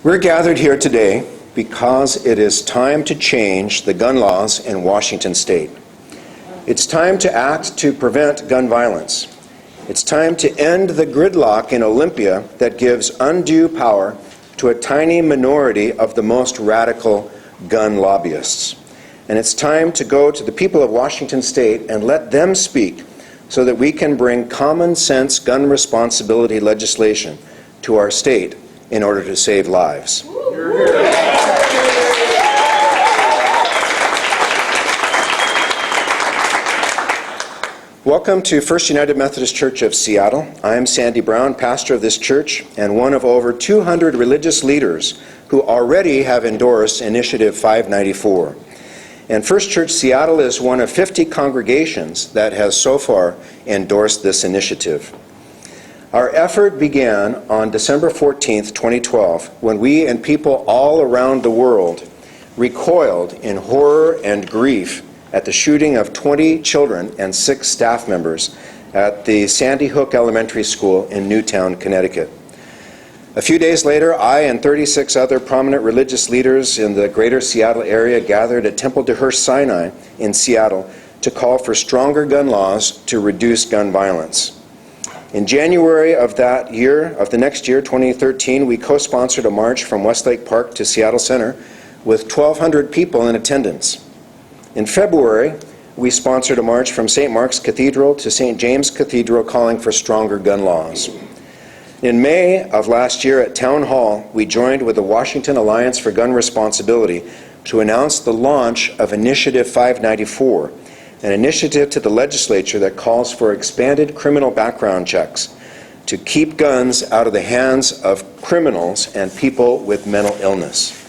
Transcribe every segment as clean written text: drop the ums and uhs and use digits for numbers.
We're gathered here today because it is time to change the gun laws in Washington state. It's time to act to prevent gun violence. It's time to end the gridlock in Olympia that gives undue power to a tiny minority of the most radical gun lobbyists. And it's time to go to the people of Washington state and let them speak so that we can bring common sense gun responsibility legislation to our state in order to save lives. Welcome to First United Methodist Church of Seattle. I am Sandy Brown, pastor of this church and one of over 200 religious leaders who already have endorsed Initiative 594. And First Church Seattle is one of 50 congregations that has so far endorsed this initiative. Our effort began on December 14th, 2012, when we and people all around the world recoiled in horror and grief at the shooting of 20 children and 6 staff members at the Sandy Hook Elementary School in Newtown, Connecticut. A few days later, I and 36 other prominent religious leaders in the greater Seattle area gathered at Temple de Hirsch Sinai in Seattle to call for stronger gun laws to reduce gun violence. In January of the next year, 2013, we co-sponsored a march from Westlake Park to Seattle Center with 1,200 people in attendance. In February, we sponsored a march from St. Mark's Cathedral to St. James Cathedral calling for stronger gun laws. In May of last year at Town Hall, we joined with the Washington Alliance for Gun Responsibility to announce the launch of Initiative 594, an initiative to the legislature that calls for expanded criminal background checks to keep guns out of the hands of criminals and people with mental illness.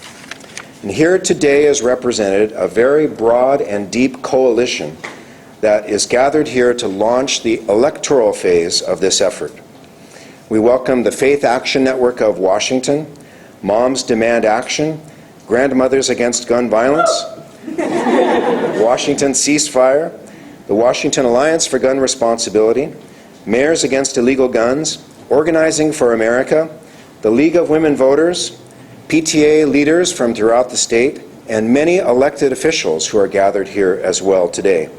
And here today is represented a very broad and deep coalition that is gathered here to launch the electoral phase of this effort. We welcome the Faith Action Network of Washington, Moms Demand Action, Grandmothers Against Gun Violence, Washington Ceasefire, the Washington Alliance for Gun Responsibility, Mayors Against Illegal Guns, Organizing for America, the League of Women Voters, PTA leaders from throughout the state, and many elected officials who are gathered here as well today.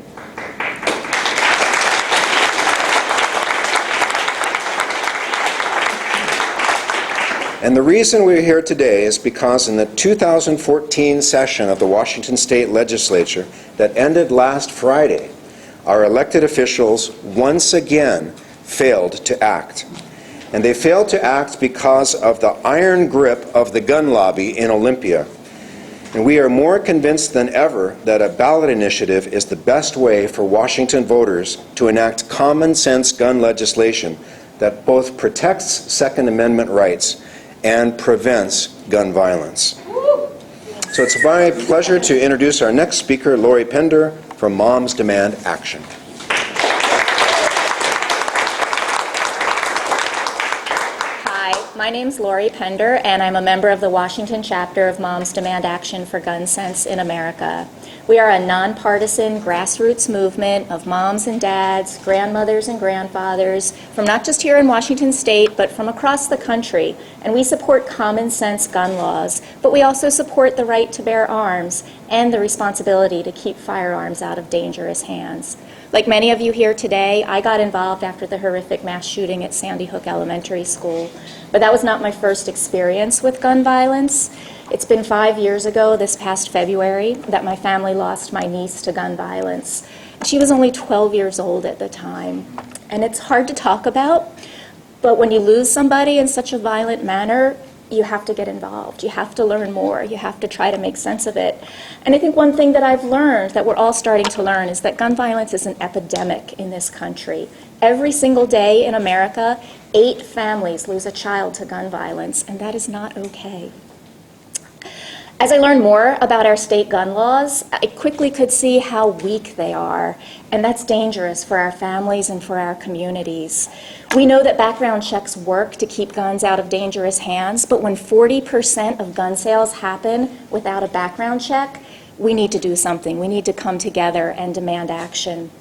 And the reason we're here today is because in the 2014 session of the Washington State Legislature that ended last Friday, our elected officials once again failed to act. And they failed to act because of the iron grip of the gun lobby in Olympia. And we are more convinced than ever that a ballot initiative is the best way for Washington voters to enact common sense gun legislation that both protects Second Amendment rights and prevents gun violence. So it's my pleasure to introduce our next speaker, Lori Pender from Moms Demand Action. Hi, my name's Lori Pender, and I'm a member of the Washington chapter of Moms Demand Action for Gun Sense in America. We are a nonpartisan grassroots movement of moms and dads, grandmothers and grandfathers, from not just here in Washington state, but from across the country. And we support common sense gun laws, but we also support the right to bear arms and the responsibility to keep firearms out of dangerous hands. Like many of you here today, I got involved after the horrific mass shooting at Sandy Hook Elementary School. But that was not my first experience with gun violence. It's been 5 years ago, this past February, that my family lost my niece to gun violence. She was only 12 years old at the time. And it's hard to talk about, but when you lose somebody in such a violent manner, you have to get involved. You have to learn more. You have to try to make sense of it. And I think one thing that I've learned, that we're all starting to learn, is that gun violence is an epidemic in this country. Every single day in America, 8 families lose a child to gun violence, and that is not okay. As I learned more about our state gun laws, I quickly could see how weak they are, and that's dangerous for our families and for our communities. We know that background checks work to keep guns out of dangerous hands, but when 40% of gun sales happen without a background check, we need to do something. We need to come together and demand action.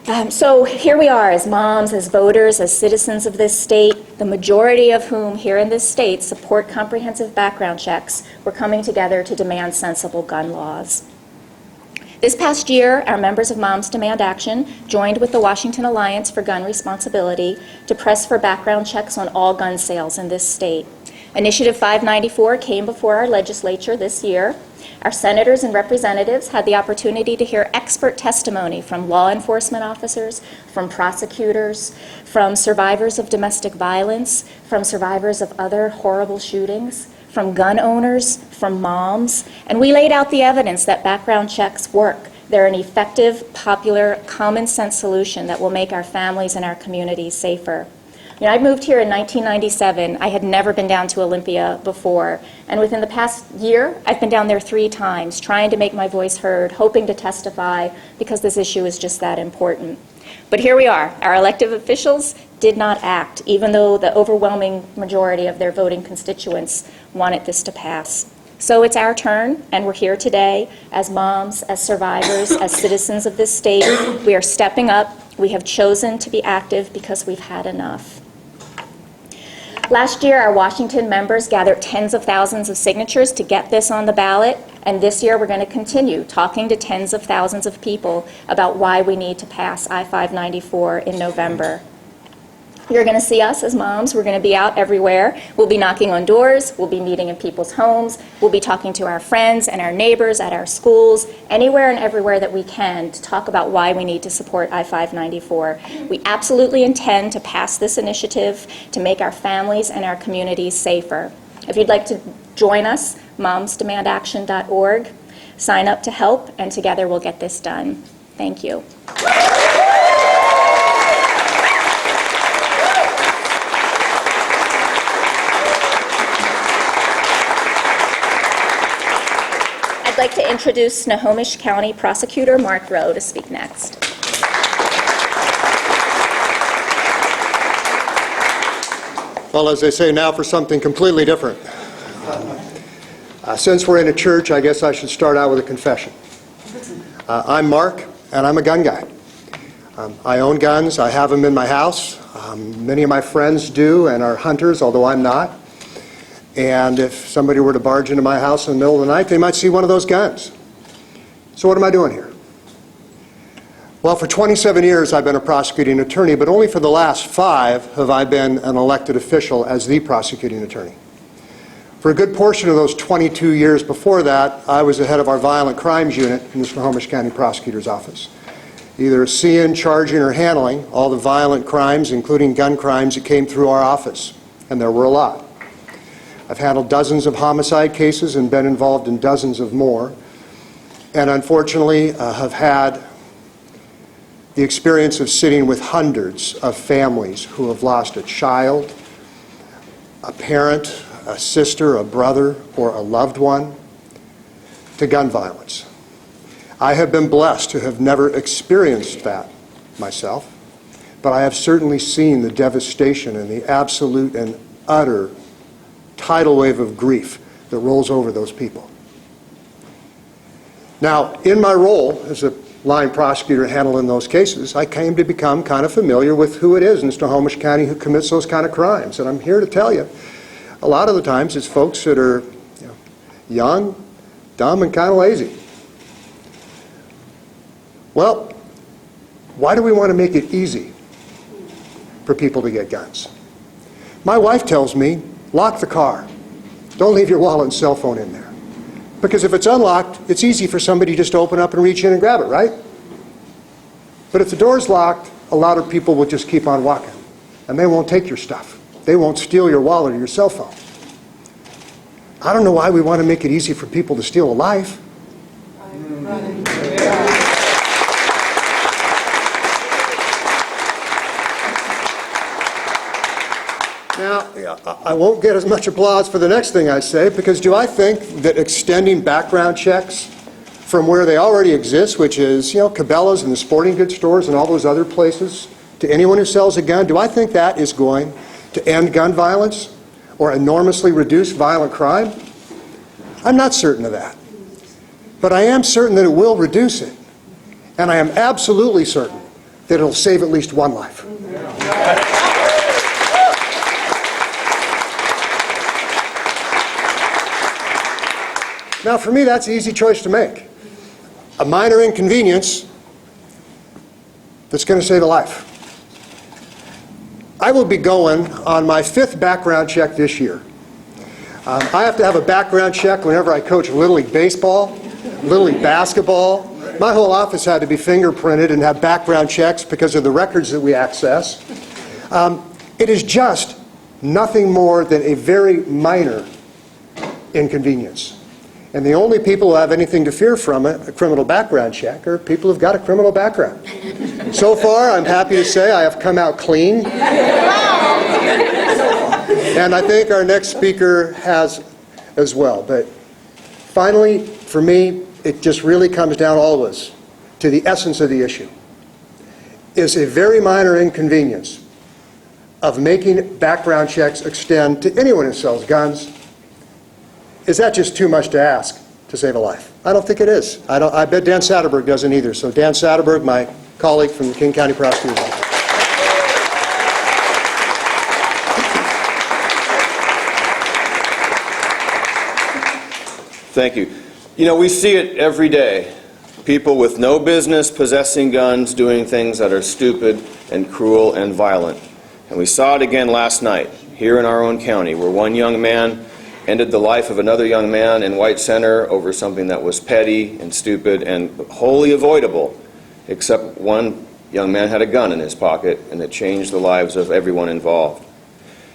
So here we are as moms, as voters, as citizens of this state, the majority of whom here in this state support comprehensive background checks. We're coming together to demand sensible gun laws. This past year, our members of Moms Demand Action joined with the Washington Alliance for Gun Responsibility to press for background checks on all gun sales in this state. Initiative 594 came before our legislature this year. Our senators and representatives had the opportunity to hear expert testimony from law enforcement officers, from prosecutors, from survivors of domestic violence, from survivors of other horrible shootings, from gun owners, from moms, and we laid out the evidence that background checks work. They're an effective, popular, common sense solution that will make our families and our communities safer. You know, I moved here in 1997. I had never been down to Olympia before. And within the past year, I've been down there 3 times, trying to make my voice heard, hoping to testify, because this issue is just that important. But here we are. Our elected officials did not act, even though the overwhelming majority of their voting constituents wanted this to pass. So it's our turn, and we're here today as moms, as survivors, as citizens of this state. We are stepping up. We have chosen to be active because we've had enough. Last year, our Washington members gathered tens of thousands of signatures to get this on the ballot, and this year we're going to continue talking to tens of thousands of people about why we need to pass I594 in November. You're going to see us as moms. We're going to be out everywhere. We'll be knocking on doors. We'll be meeting in people's homes. We'll be talking to our friends and our neighbors at our schools, anywhere and everywhere that we can to talk about why we need to support I594. We absolutely intend to pass this initiative to make our families and our communities safer. If you'd like to join us, momsdemandaction.org. Sign up to help, and together we'll get this done. Thank you. I'd like to introduce Snohomish County Prosecutor Mark Rowe to speak next. Well, as they say now, for something completely different. Since we're in a church, I guess I should start out with a confession. I'm Mark, and I'm a gun guy. I own guns. I have them in my house. Many of my friends do and are hunters, although I'm not. And if somebody were to barge into my house in the middle of the night, they might see one of those guns. So what am I doing here? Well, for 27 years I've been a prosecuting attorney, but only for the last 5 have I been an elected official as the prosecuting attorney. For a good portion of those 22 years before that, I was the head of our violent crimes unit in the Snohomish County Prosecutor's Office, either seeing, charging, or handling all the violent crimes, including gun crimes, that came through our office, and there were a lot. I've handled dozens of homicide cases and been involved in dozens of more, and unfortunately have had the experience of sitting with hundreds of families who have lost a child, a parent, a sister, a brother, or a loved one to gun violence. I have been blessed to have never experienced that myself, but I have certainly seen the devastation and the absolute and utter tidal wave of grief that rolls over those people. Now, in my role as a line prosecutor handling those cases, I came to become kind of familiar with who it is in Snohomish County who commits those kind of crimes. And I'm here to tell you, a lot of the times it's folks that are young, dumb, and kind of lazy. Well, why do we want to make it easy for people to get guns? My wife tells me, lock the car. Don't leave your wallet and cell phone in there. Because if it's unlocked, it's easy for somebody just to open up and reach in and grab it, right? But if the door's locked, a lot of people will just keep on walking. And they won't take your stuff. They won't steal your wallet or your cell phone. I don't know why we want to make it easy for people to steal a life. Now, I won't get as much applause for the next thing I say, because do I think that extending background checks from where they already exist, which is, Cabela's and the sporting goods stores and all those other places, to anyone who sells a gun, do I think that is going to end gun violence or enormously reduce violent crime? I'm not certain of that. But I am certain that it will reduce it. And I am absolutely certain that it'll save at least one life. Now, for me, that's an easy choice to make. A minor inconvenience that's going to save a life. I will be going on my 5th background check this year. I have to have a background check whenever I coach Little League baseball, Little League basketball. My whole office had to be fingerprinted and have background checks because of the records that we access. It is just nothing more than a very minor inconvenience. And the only people who have anything to fear from it, a criminal background check, are people who've got a criminal background. So far, I'm happy to say I have come out clean. And I think our next speaker has as well. But finally, for me, it just really comes down always to the essence of the issue. Is a very minor inconvenience of making background checks extend to anyone who sells guns. Is that just too much to ask to save a life? I don't think it is. I bet Dan Satterberg doesn't either. So Dan Satterberg, my colleague from the King County Prosecutor's Office. Thank you. You know, we see it every day. People with no business possessing guns, doing things that are stupid and cruel and violent. And we saw it again last night here in our own county, where one young man ended the life of another young man in White Center over something that was petty and stupid and wholly avoidable, except one young man had a gun in his pocket, and it changed the lives of everyone involved.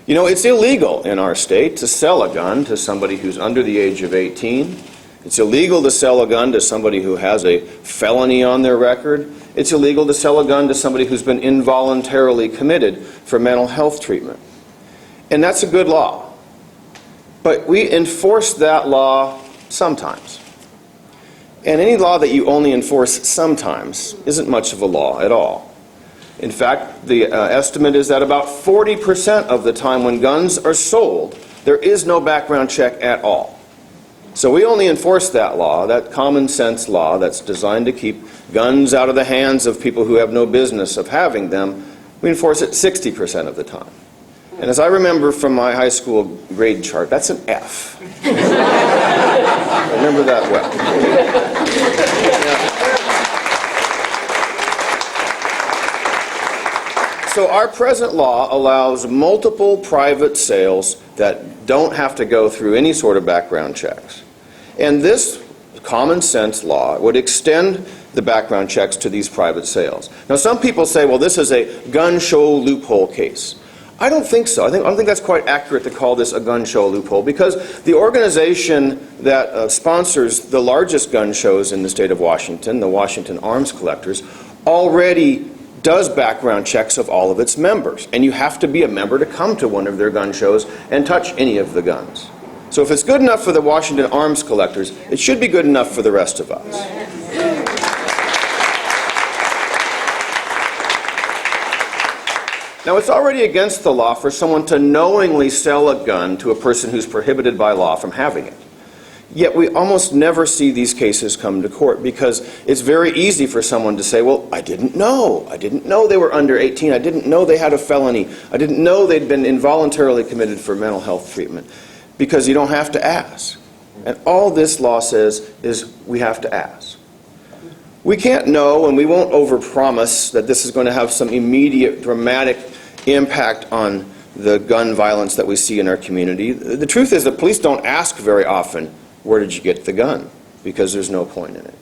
You know, it's illegal in our state to sell a gun to somebody who's under the age of 18. It's illegal to sell a gun to somebody who has a felony on their record. It's illegal to sell a gun to somebody who's been involuntarily committed for mental health treatment. And that's a good law. But we enforce that law sometimes. And any law that you only enforce sometimes isn't much of a law at all. In fact, the estimate is that about 40% of the time when guns are sold, there is no background check at all. So we only enforce that law, that common sense law that's designed to keep guns out of the hands of people who have no business of having them. We enforce it 60% of the time. And as I remember from my high school grade chart, that's an F. I remember that well. So our present law allows multiple private sales that don't have to go through any sort of background checks. And this common sense law would extend the background checks to these private sales. Now some people say, well, this is a gun show loophole case. I don't think so. I don't think that's quite accurate to call this a gun show loophole, because the organization that sponsors the largest gun shows in the state of Washington, the Washington Arms Collectors, already does background checks of all of its members. And you have to be a member to come to one of their gun shows and touch any of the guns. So if it's good enough for the Washington Arms Collectors, it should be good enough for the rest of us. Now, it's already against the law for someone to knowingly sell a gun to a person who's prohibited by law from having it. Yet we almost never see these cases come to court, because it's very easy for someone to say, well, I didn't know. I didn't know they were under 18. I didn't know they had a felony. I didn't know they'd been involuntarily committed for mental health treatment. Because you don't have to ask. And all this law says is we have to ask. We can't know, and we won't overpromise that this is going to have some immediate, dramatic impact on the gun violence that we see in our community. The truth is that police don't ask very often, where did you get the gun? Because there's no point in it.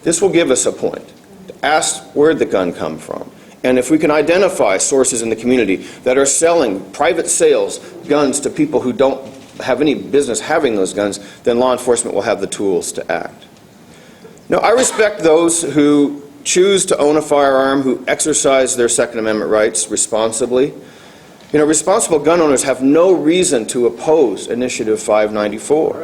This will give us a point to ask, where did the gun come from? And if we can identify sources in the community that are selling private sales guns to people who don't have any business having those guns, then law enforcement will have the tools to act. Now, I respect those who choose to own a firearm, who exercise their Second Amendment rights responsibly. You know, responsible gun owners have no reason to oppose Initiative 594.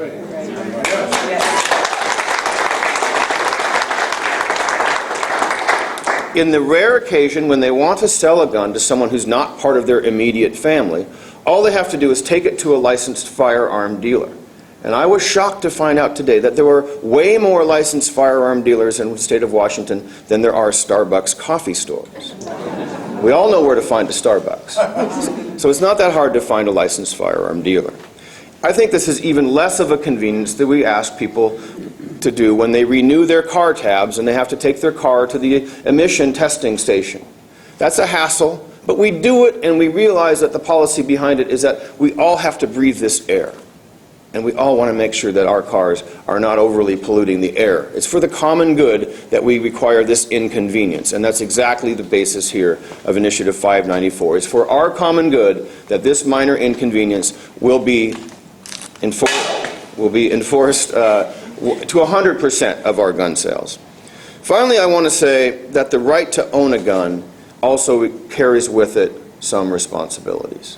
In the rare occasion when they want to sell a gun to someone who's not part of their immediate family, all they have to do is take it to a licensed firearm dealer. And I was shocked to find out today that there were way more licensed firearm dealers in the state of Washington than there are Starbucks coffee stores. We all know where to find a Starbucks. So it's not that hard to find a licensed firearm dealer. I think this is even less of a convenience that we ask people to do when they renew their car tabs and they have to take their car to the emission testing station. That's a hassle, but we do it and we realize that the policy behind it is that we all have to breathe this air. And we all want to make sure that our cars are not overly polluting the air. It's for the common good that we require this inconvenience, and that's exactly the basis here of Initiative 594. It's for our common good that this minor inconvenience will be enforced to 100% of our gun sales. Finally, I want to say that the right to own a gun also carries with it some responsibilities.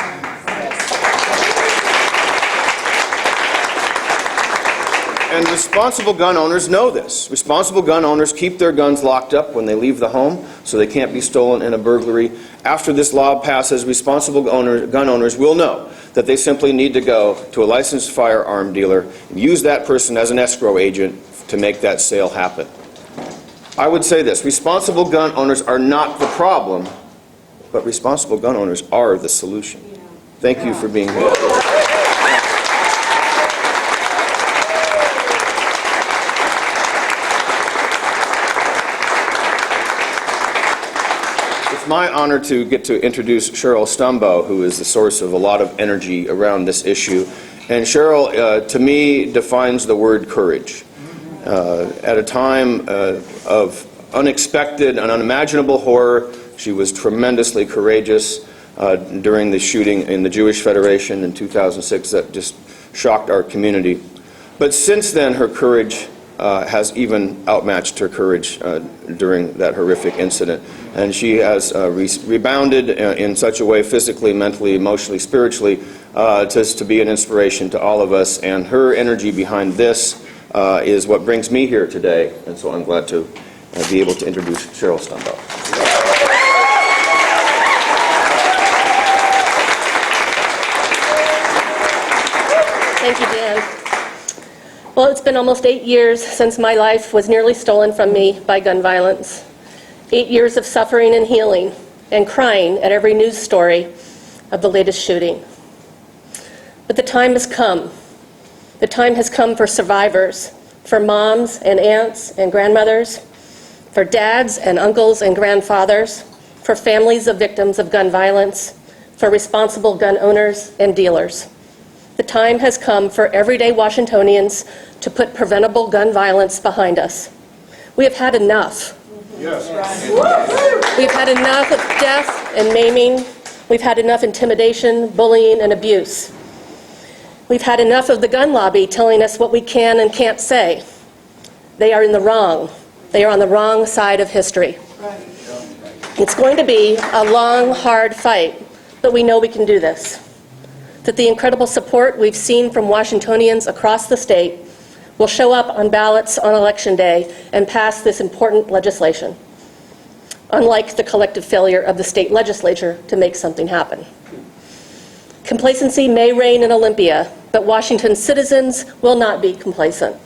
And responsible gun owners know this. Responsible gun owners keep their guns locked up when they leave the home so they can't be stolen in a burglary. After this law passes, responsible gun owners will know that they simply need to go to a licensed firearm dealer and use that person as an escrow agent to make that sale happen. I would say this: responsible gun owners are not the problem, but responsible gun owners are the solution. Thank you for being here. It's my honor to get to introduce Cheryl Stumbo, who is the source of a lot of energy around this issue. And Cheryl, to me, defines the word courage. At a time of unexpected and unimaginable horror, she was tremendously courageous during the shooting in the Jewish Federation in 2006 that just shocked our community. But since then, her courage has even outmatched her courage during that horrific incident. And she has rebounded in such a way, physically, mentally, emotionally, spiritually, to be an inspiration to all of us. And her energy behind this is what brings me here today. And so I'm glad to be able to introduce Cheryl Stumbo. Thank you, Dan. Well, it's been almost 8 years since my life was nearly stolen from me by gun violence. 8 years of suffering and healing, and crying at every news story of the latest shooting. But the time has come. The time has come for survivors, for moms and aunts and grandmothers, for dads and uncles and grandfathers, for families of victims of gun violence, for responsible gun owners and dealers. The time has come for everyday Washingtonians to put preventable gun violence behind us. We have had enough. Yes. We've had enough of death and maiming. We've had enough intimidation, bullying, and abuse. We've had enough of the gun lobby telling us what we can and can't say. They are in the wrong. They are on the wrong side of history. It's going to be a long, hard fight, but we know we can do this. That the incredible support we've seen from Washingtonians across the state will show up on ballots on Election Day and pass this important legislation, unlike the collective failure of the state legislature to make something happen. Complacency may reign in Olympia, but Washington's citizens will not be complacent.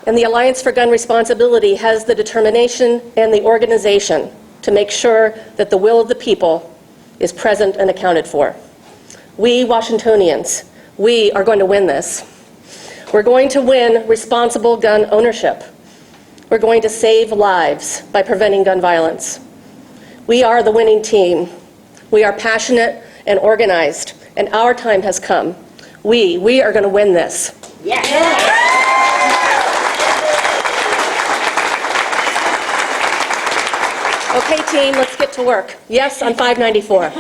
And the Alliance for Gun Responsibility has the determination and the organization to make sure that the will of the people is present and accounted for. We, Washingtonians, we are going to win this. We're going to win responsible gun ownership. We're going to save lives by preventing gun violence. We are the winning team. We are passionate and organized, and our time has come. We are going to win this. Yes. Okay, team, let's get to work. Yes, on 594.